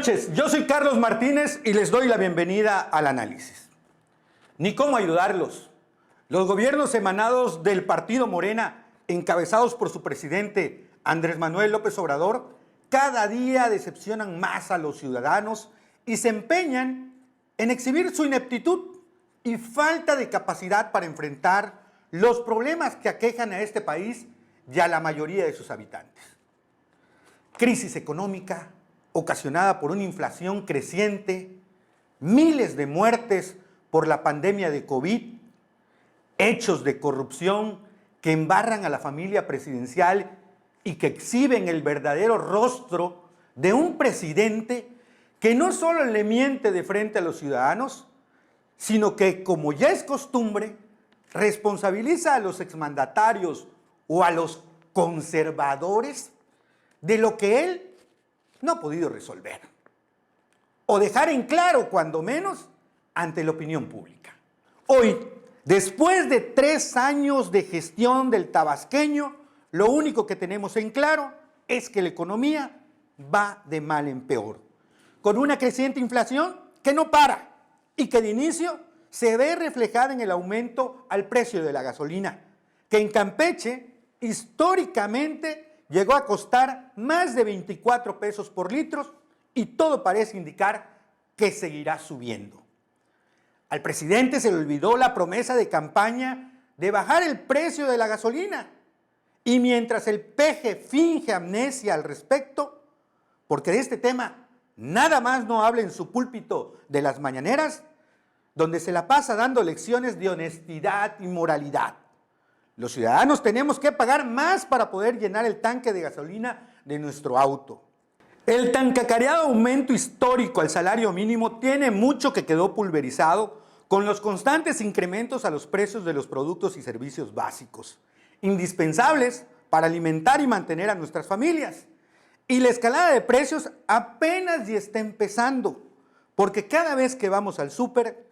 noches, yo soy Carlos Martínez y les doy la bienvenida al análisis. Ni cómo ayudarlos. Los gobiernos emanados del partido Morena, encabezados por su presidente Andrés Manuel López Obrador, cada día decepcionan más a los ciudadanos y se empeñan en exhibir su ineptitud y falta de capacidad para enfrentar los problemas que aquejan a este país y a la mayoría de sus habitantes. Crisis económica ocasionada por una inflación creciente, miles de muertes por la pandemia de COVID, hechos de corrupción que embarran a la familia presidencial y que exhiben el verdadero rostro de un presidente que no solo le miente de frente a los ciudadanos, sino que, como ya es costumbre, responsabiliza a los exmandatarios o a los conservadores de lo que él no ha podido resolver o dejar en claro, cuando menos, ante la opinión pública. Hoy, después de 3 años de gestión del tabasqueño, lo único que tenemos en claro es que la economía va de mal en peor, con una creciente inflación que no para y que de inicio se ve reflejada en el aumento al precio de la gasolina, que en Campeche históricamente llegó a costar más de 24 pesos por litro y todo parece indicar que seguirá subiendo. Al presidente se le olvidó la promesa de campaña de bajar el precio de la gasolina y mientras el peje finge amnesia al respecto, porque de este tema nada más no habla en su púlpito de las mañaneras, donde se la pasa dando lecciones de honestidad y moralidad. Los ciudadanos tenemos que pagar más para poder llenar el tanque de gasolina de nuestro auto. El tan cacareado aumento histórico al salario mínimo tiene mucho que quedó pulverizado con los constantes incrementos a los precios de los productos y servicios básicos, indispensables para alimentar y mantener a nuestras familias. Y la escalada de precios apenas ya está empezando, porque cada vez que vamos al súper,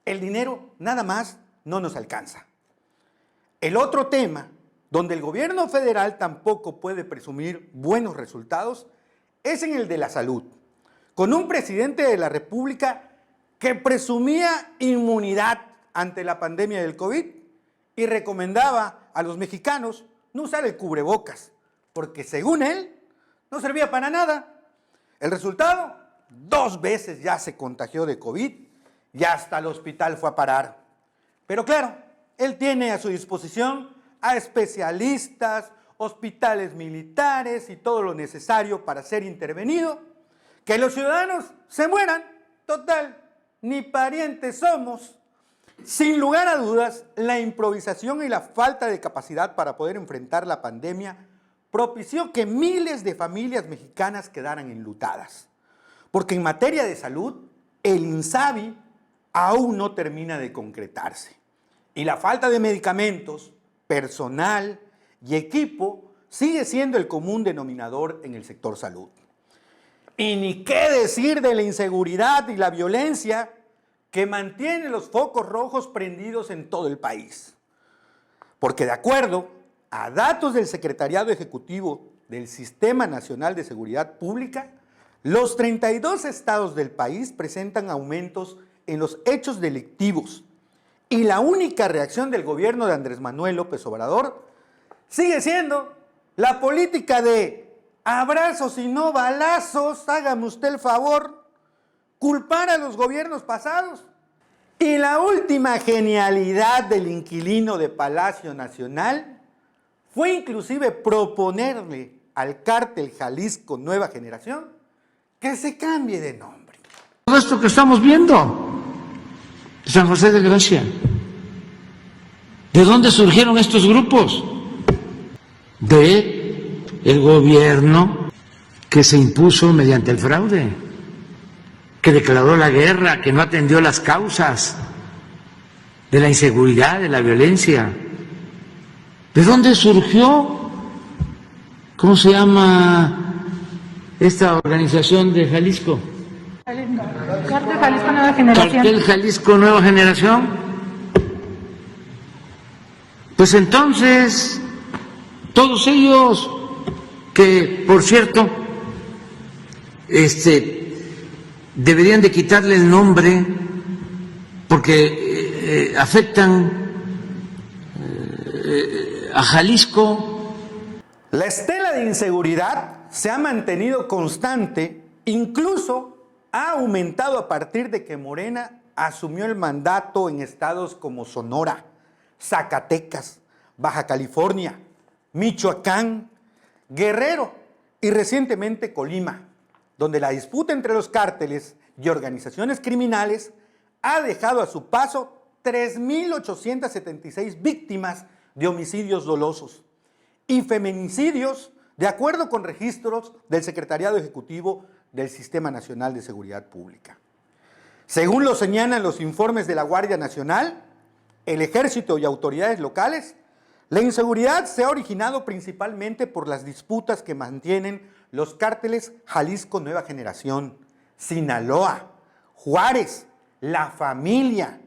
el dinero nada más no nos alcanza. El otro tema, donde el gobierno federal tampoco puede presumir buenos resultados, es en el de la salud, con un presidente de la República que presumía inmunidad ante la pandemia del COVID y recomendaba a los mexicanos no usar el cubrebocas, porque según él, no servía para nada. El resultado, 2 veces ya se contagió de COVID y hasta el hospital fue a parar. Pero claro, él tiene a su disposición a especialistas, hospitales militares y todo lo necesario para ser intervenido. Que los ciudadanos se mueran, total, ni parientes somos. Sin lugar a dudas, la improvisación y la falta de capacidad para poder enfrentar la pandemia propició que miles de familias mexicanas quedaran enlutadas. Porque en materia de salud, el INSABI aún no termina de concretarse. Y la falta de medicamentos, personal y equipo sigue siendo el común denominador en el sector salud. Y ni qué decir de la inseguridad y la violencia que mantiene los focos rojos prendidos en todo el país. Porque de acuerdo a datos del Secretariado Ejecutivo del Sistema Nacional de Seguridad Pública, los 32 estados del país presentan aumentos en los hechos delictivos. Y la única reacción del gobierno de Andrés Manuel López Obrador sigue siendo la política de abrazos y no balazos, hágame usted el favor, culpar a los gobiernos pasados. Y la última genialidad del inquilino de Palacio Nacional fue inclusive proponerle al cártel Jalisco Nueva Generación que se cambie de nombre. Todo esto que estamos viendo, San José de Gracia, ¿de dónde surgieron estos grupos? De el gobierno que se impuso mediante el fraude, que declaró la guerra, que no atendió las causas de la inseguridad, de la violencia. ¿De dónde surgió? ¿Cómo se llama esta organización de Jalisco? Cartel Jalisco Nueva Generación. Cartel Jalisco Nueva Generación. Pues entonces, todos ellos que, por cierto, deberían de quitarle el nombre porque afectan a Jalisco. La estela de inseguridad se ha mantenido constante, incluso ha aumentado a partir de que Morena asumió el mandato en estados como Sonora, Zacatecas, Baja California, Michoacán, Guerrero y recientemente Colima, donde la disputa entre los cárteles y organizaciones criminales ha dejado a su paso 3.876 víctimas de homicidios dolosos y feminicidios, de acuerdo con registros del Secretariado Ejecutivo del Sistema Nacional de Seguridad Pública. Según lo señalan los informes de la Guardia Nacional, el Ejército y autoridades locales, la inseguridad se ha originado principalmente por las disputas que mantienen los cárteles Jalisco Nueva Generación, Sinaloa, Juárez, La Familia,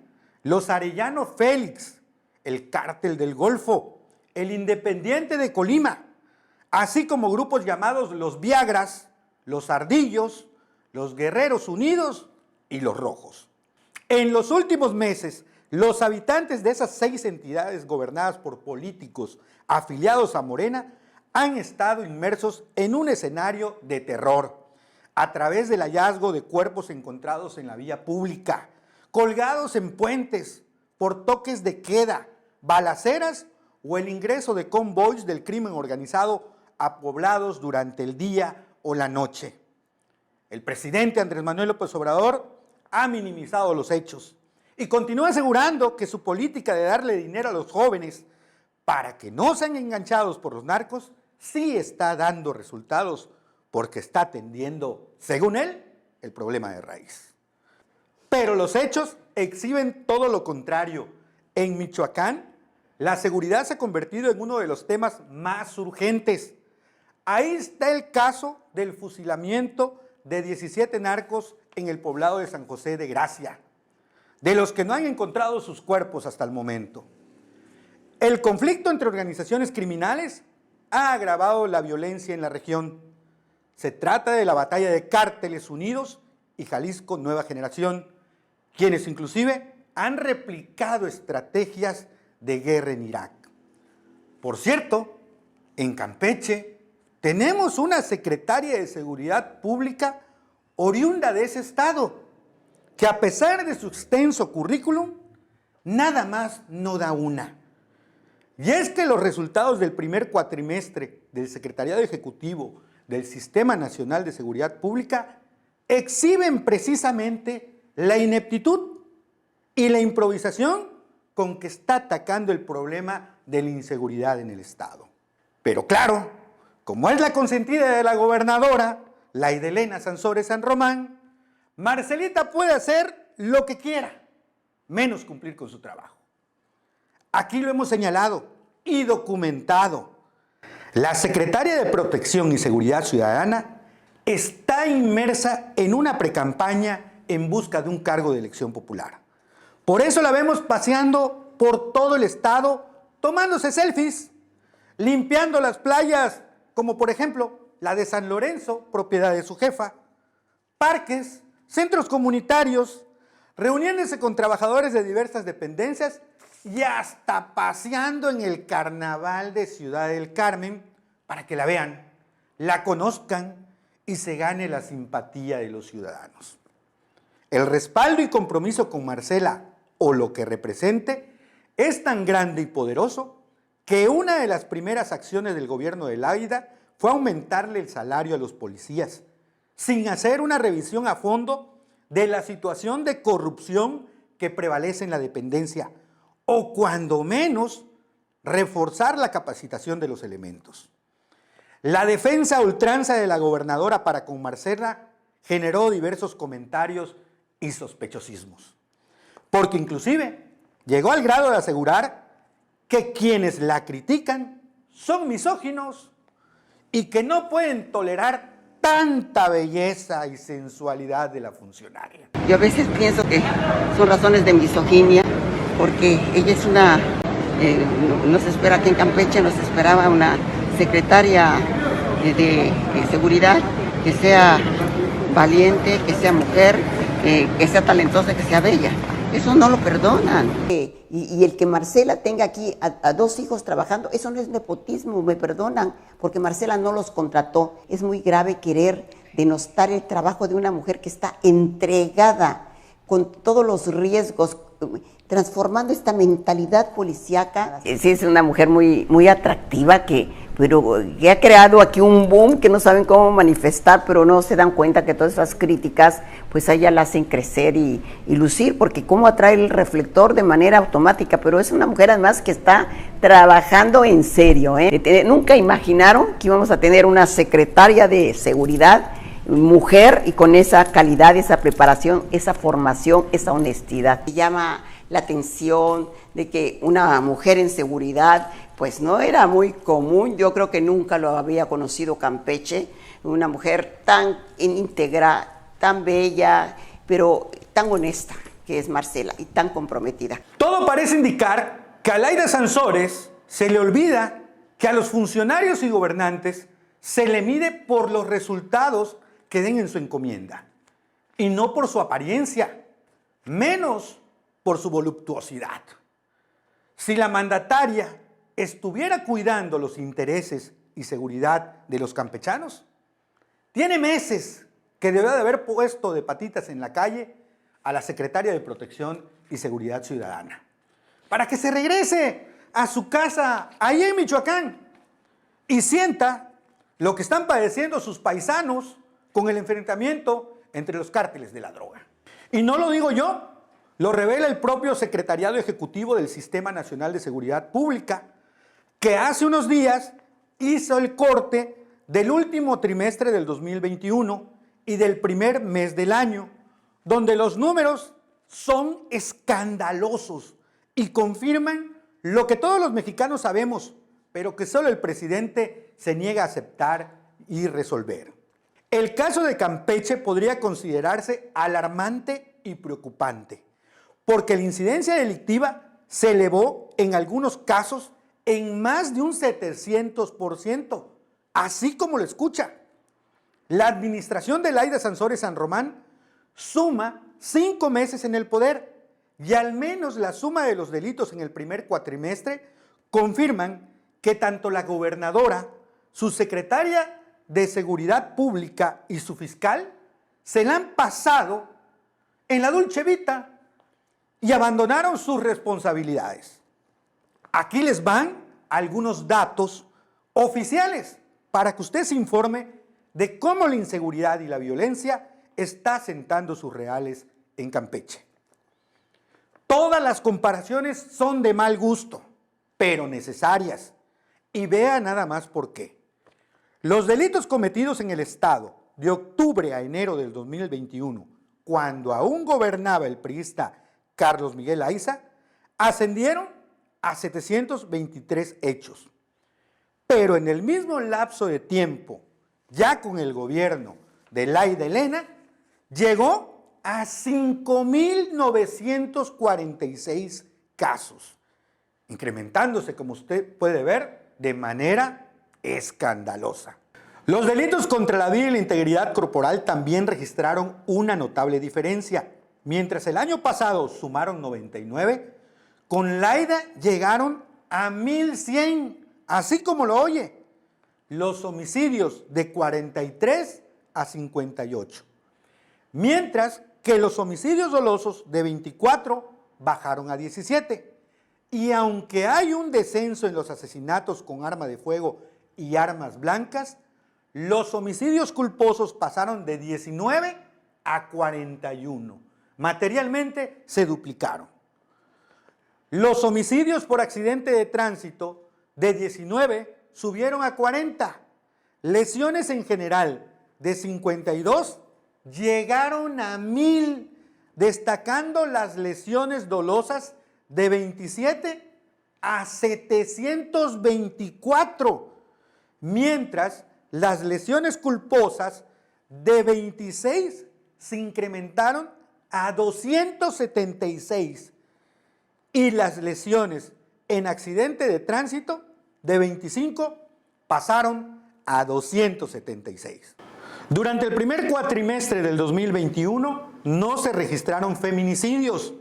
los Arellano Félix, el Cártel del Golfo, el Independiente de Colima, así como grupos llamados los Viagras, los Ardillos, los Guerreros Unidos y los Rojos. En los últimos meses, los habitantes de esas 6 entidades gobernadas por políticos afiliados a Morena han estado inmersos en un escenario de terror a través del hallazgo de cuerpos encontrados en la vía pública, colgados en puentes, por toques de queda, balaceras o el ingreso de convoys del crimen organizado a poblados durante el día o la noche. El presidente Andrés Manuel López Obrador ha minimizado los hechos y continúa asegurando que su política de darle dinero a los jóvenes para que no sean enganchados por los narcos sí está dando resultados porque está atendiendo, según él, el problema de raíz. Pero los hechos exhiben todo lo contrario. En Michoacán, la seguridad se ha convertido en uno de los temas más urgentes. Ahí está el caso del fusilamiento de 17 narcos en el poblado de San José de Gracia, de los que no han encontrado sus cuerpos hasta el momento. El conflicto entre organizaciones criminales ha agravado la violencia en la región. Se trata de la batalla de Cárteles Unidos y Jalisco Nueva Generación, quienes inclusive han replicado estrategias de guerra en Irak. Por cierto, en Campeche tenemos una secretaria de Seguridad Pública oriunda de ese estado, que a pesar de su extenso currículum, nada más no da una. Y es que los resultados del primer cuatrimestre del Secretariado Ejecutivo del Sistema Nacional de Seguridad Pública exhiben precisamente la ineptitud y la improvisación con que está atacando el problema de la inseguridad en el Estado. Pero claro, como es la consentida de la gobernadora, la Idelena Sansores San Román, Marcelita puede hacer lo que quiera, menos cumplir con su trabajo. Aquí lo hemos señalado y documentado. La secretaria de Protección y Seguridad Ciudadana está inmersa en una precampaña en busca de un cargo de elección popular. Por eso la vemos paseando por todo el estado, tomándose selfies, limpiando las playas, como por ejemplo la de San Lorenzo, propiedad de su jefa, parques, centros comunitarios, reuniéndose con trabajadores de diversas dependencias y hasta paseando en el carnaval de Ciudad del Carmen para que la vean, la conozcan y se gane la simpatía de los ciudadanos. El respaldo y compromiso con Marcela o lo que represente es tan grande y poderoso que una de las primeras acciones del gobierno de Laida fue aumentarle el salario a los policías, sin hacer una revisión a fondo de la situación de corrupción que prevalece en la dependencia, o cuando menos, reforzar la capacitación de los elementos. La defensa a ultranza de la gobernadora para con Marcela generó diversos comentarios y sospechosismos, porque inclusive llegó al grado de asegurar que quienes la critican son misóginos y que no pueden tolerar tanta belleza y sensualidad de la funcionaria. Yo a veces pienso que son razones de misoginia, porque ella es una, no se espera que en Campeche nos esperaba una secretaria de seguridad que sea valiente, que sea mujer, que sea talentosa, que sea bella. Eso no lo perdonan. Y el que Marcela tenga aquí a 2 hijos trabajando, eso no es nepotismo, me perdonan, porque Marcela no los contrató. Es muy grave querer denostar el trabajo de una mujer que está entregada con todos los riesgos, transformando esta mentalidad policíaca. Sí, es una mujer muy atractiva pero que ha creado aquí un boom que no saben cómo manifestar, pero no se dan cuenta que todas esas críticas pues a ella la hacen crecer y lucir, porque cómo atrae el reflector de manera automática, pero es una mujer además que está trabajando en serio, ¿eh? Nunca imaginaron que íbamos a tener una secretaria de seguridad mujer y con esa calidad, esa preparación, esa formación, esa honestidad. Llama la atención de que una mujer en seguridad pues no era muy común. Yo creo que nunca lo había conocido Campeche, una mujer tan íntegra, tan bella, pero tan honesta que es Marcela y tan comprometida. Todo parece indicar que a Laida Sansores se le olvida que a los funcionarios y gobernantes se le mide por los resultados que den en su encomienda y no por su apariencia, menos por su voluptuosidad. Si la mandataria estuviera cuidando los intereses y seguridad de los campechanos, tiene meses que debió de haber puesto de patitas en la calle a la secretaria de Protección y Seguridad Ciudadana, para que se regrese a su casa ahí en Michoacán y sienta lo que están padeciendo sus paisanos con el enfrentamiento entre los cárteles de la droga. Y no lo digo yo, lo revela el propio Secretariado Ejecutivo del Sistema Nacional de Seguridad Pública, que hace unos días hizo el corte del último trimestre del 2021 y del primer mes del año, donde los números son escandalosos y confirman lo que todos los mexicanos sabemos, pero que solo el presidente se niega a aceptar y resolver. El caso de Campeche podría considerarse alarmante y preocupante, porque la incidencia delictiva se elevó en algunos casos en más de un 700%, así como lo escucha. La administración de Laida Sansores San Román suma 5 meses en el poder y al menos la suma de los delitos en el primer cuatrimestre confirman que tanto la gobernadora, su secretaria de Seguridad Pública y su fiscal se la han pasado en la Dolce Vita y abandonaron sus responsabilidades. Aquí les van algunos datos oficiales para que usted se informe de cómo la inseguridad y la violencia está sentando sus reales en Campeche. Todas las comparaciones son de mal gusto, pero necesarias. Y vea nada más por qué. Los delitos cometidos en el estado de octubre a enero del 2021, cuando aún gobernaba el priista Carlos Miguel Aiza, ascendieron a 723 hechos. Pero en el mismo lapso de tiempo, ya con el gobierno de Laida Elena, llegó a 5,946 casos, incrementándose, como usted puede ver, de manera escandalosa. Los delitos contra la vida y la integridad corporal también registraron una notable diferencia. Mientras el año pasado sumaron 99, con Laida llegaron a 1,100, así como lo oye. Los homicidios de 43 a 58. Mientras que los homicidios dolosos de 24 bajaron a 17. Y aunque hay un descenso en los asesinatos con arma de fuego y armas blancas, los homicidios culposos pasaron de 19 a 41. Materialmente se duplicaron. Los homicidios por accidente de tránsito de 19 subieron a 40. Lesiones en general de 52 llegaron a 1,000, destacando las lesiones dolosas de 27 a 724, mientras las lesiones culposas de 26 se incrementaron a 276 y las lesiones en accidente de tránsito de 25 pasaron a 276. Durante el primer cuatrimestre del 2021 no se registraron feminicidios,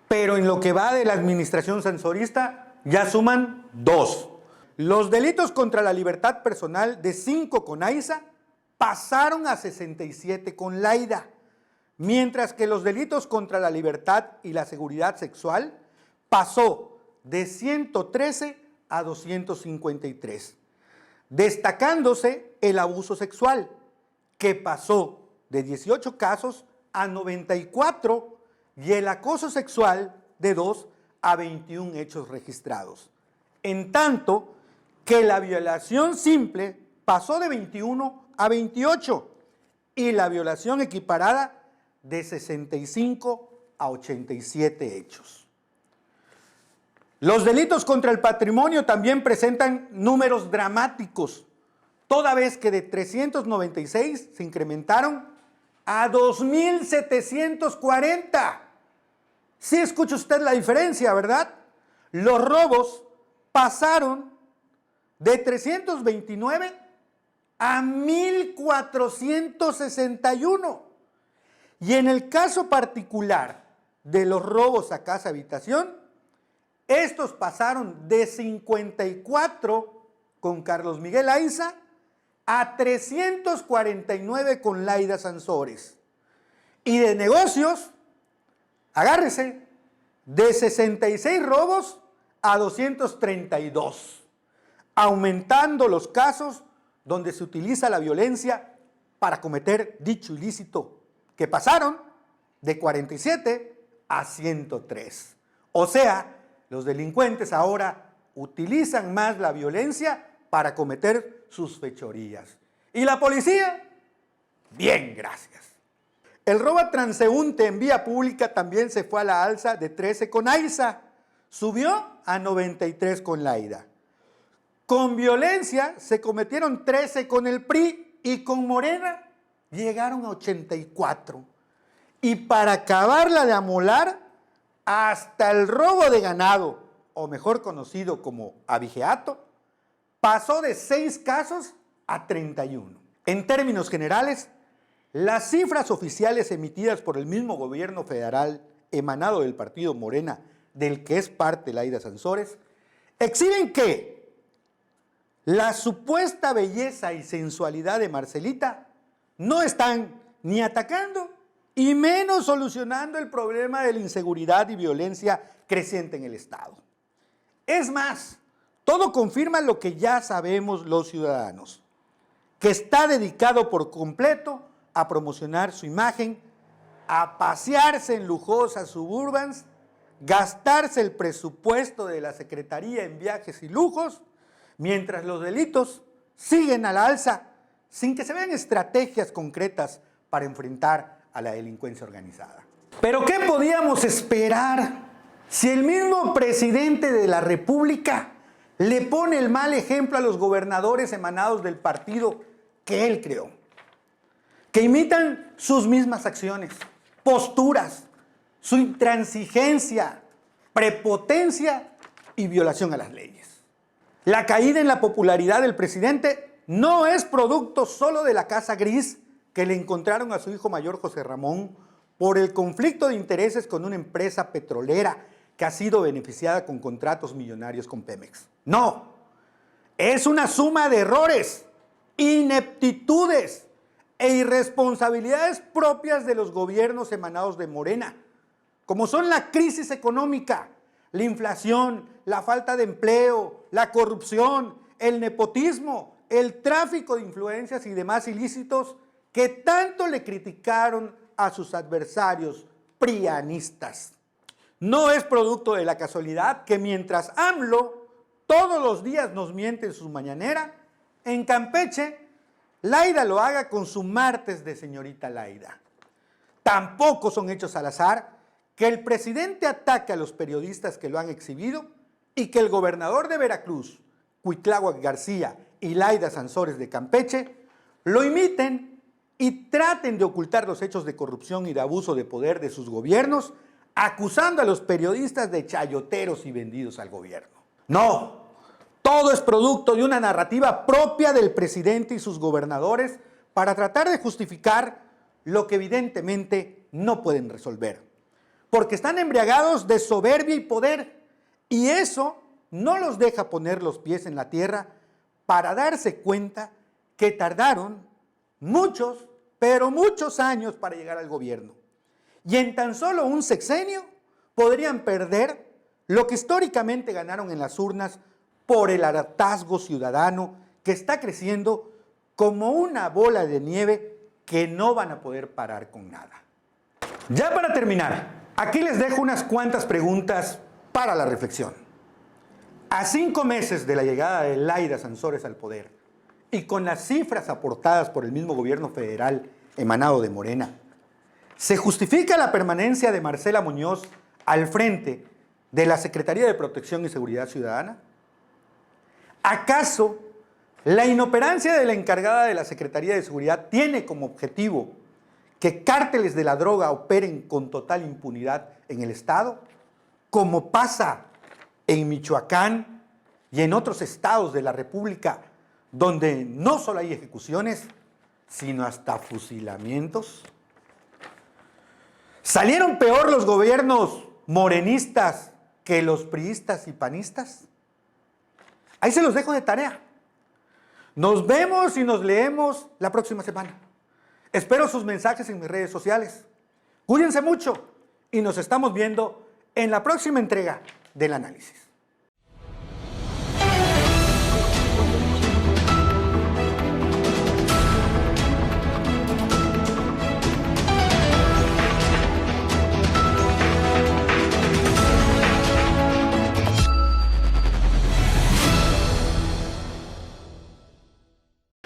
pero en lo que va de la administración sansorista ya suman 2. Los delitos contra la libertad personal de 5 con Aiza pasaron a 67 con Laida, mientras que los delitos contra la libertad y la seguridad sexual pasó de 113 a 253, destacándose el abuso sexual, que pasó de 18 casos a 94 y el acoso sexual de 2 a 21 hechos registrados. En tanto que la violación simple pasó de 21 a 28 y la violación equiparada de 65 a 87 hechos. Los delitos contra el patrimonio también presentan números dramáticos, toda vez que de 396 se incrementaron a 2.740. Sí escucha usted la diferencia, ¿verdad? Los robos pasaron de 329 a 1.461. Y en el caso particular de los robos a casa habitación, estos pasaron de 54 con Carlos Miguel Aiza a 349 con Laida Sansores. Y de negocios, agárrese, de 66 robos a 232, aumentando los casos donde se utiliza la violencia para cometer dicho ilícito, que pasaron de 47 a 103. O sea, los delincuentes ahora utilizan más la violencia para cometer sus fechorías. ¿Y la policía? Bien, gracias. El robo a transeúnte en vía pública también se fue a la alza de 13 con Aiza, subió a 93 con Laida. Con violencia se cometieron 13 con el PRI y con Morena llegaron a 84. Y para acabarla de amolar, hasta el robo de ganado, o mejor conocido como abigeato, pasó de 6 casos a 31. En términos generales, las cifras oficiales emitidas por el mismo gobierno federal emanado del partido Morena, del que es parte Laida Sansores, exhiben que la supuesta belleza y sensualidad de Marcelita no están ni atacando y menos solucionando el problema de la inseguridad y violencia creciente en el Estado. Es más, todo confirma lo que ya sabemos los ciudadanos, que está dedicado por completo a promocionar su imagen, a pasearse en lujosas suburbans, gastarse el presupuesto de la Secretaría en viajes y lujos, mientras los delitos siguen a la alza, sin que se vean estrategias concretas para enfrentar a la delincuencia organizada. ¿Pero qué podíamos esperar si el mismo presidente de la República le pone el mal ejemplo a los gobernadores emanados del partido que él creó, que imitan sus mismas acciones, posturas, su intransigencia, prepotencia y violación a las leyes? La caída en la popularidad del presidente no es producto solo de la casa gris que le encontraron a su hijo mayor José Ramón por el conflicto de intereses con una empresa petrolera que ha sido beneficiada con contratos millonarios con Pemex. No, es una suma de errores, ineptitudes e irresponsabilidades propias de los gobiernos emanados de Morena, como son la crisis económica, la inflación, la falta de empleo, la corrupción, el nepotismo, el tráfico de influencias y demás ilícitos que tanto le criticaron a sus adversarios prianistas. No es producto de la casualidad que mientras AMLO todos los días nos miente en su mañanera, en Campeche, Laida lo haga con su martes de señorita Laida. Tampoco son hechos al azar que el presidente ataque a los periodistas que lo han exhibido y que el gobernador de Veracruz, Cuitláhuac García y Laida Sansores de Campeche, lo imiten y traten de ocultar los hechos de corrupción y de abuso de poder de sus gobiernos, acusando a los periodistas de chayoteros y vendidos al gobierno. No, todo es producto de una narrativa propia del presidente y sus gobernadores para tratar de justificar lo que evidentemente no pueden resolver, porque están embriagados de soberbia y poder, y eso no los deja poner los pies en la tierra para darse cuenta que tardaron muchos, pero muchos años para llegar al gobierno. Y en tan solo un sexenio podrían perder lo que históricamente ganaron en las urnas por el hartazgo ciudadano que está creciendo como una bola de nieve que no van a poder parar con nada. Ya para terminar, aquí les dejo unas cuantas preguntas para la reflexión. A 5 meses de la llegada de Laida Sansores al poder y con las cifras aportadas por el mismo gobierno federal emanado de Morena, ¿se justifica la permanencia de Marcela Muñoz al frente de la Secretaría de Protección y Seguridad Ciudadana? ¿Acaso la inoperancia de la encargada de la Secretaría de Seguridad tiene como objetivo que cárteles de la droga operen con total impunidad en el Estado, como pasa en Michoacán y en otros estados de la República, donde no solo hay ejecuciones, sino hasta fusilamientos? ¿Salieron peor los gobiernos morenistas que los priistas y panistas? Ahí se los dejo de tarea. Nos vemos y nos leemos la próxima semana. Espero sus mensajes en mis redes sociales. Cuídense mucho y nos estamos viendo en la próxima entrega del análisis.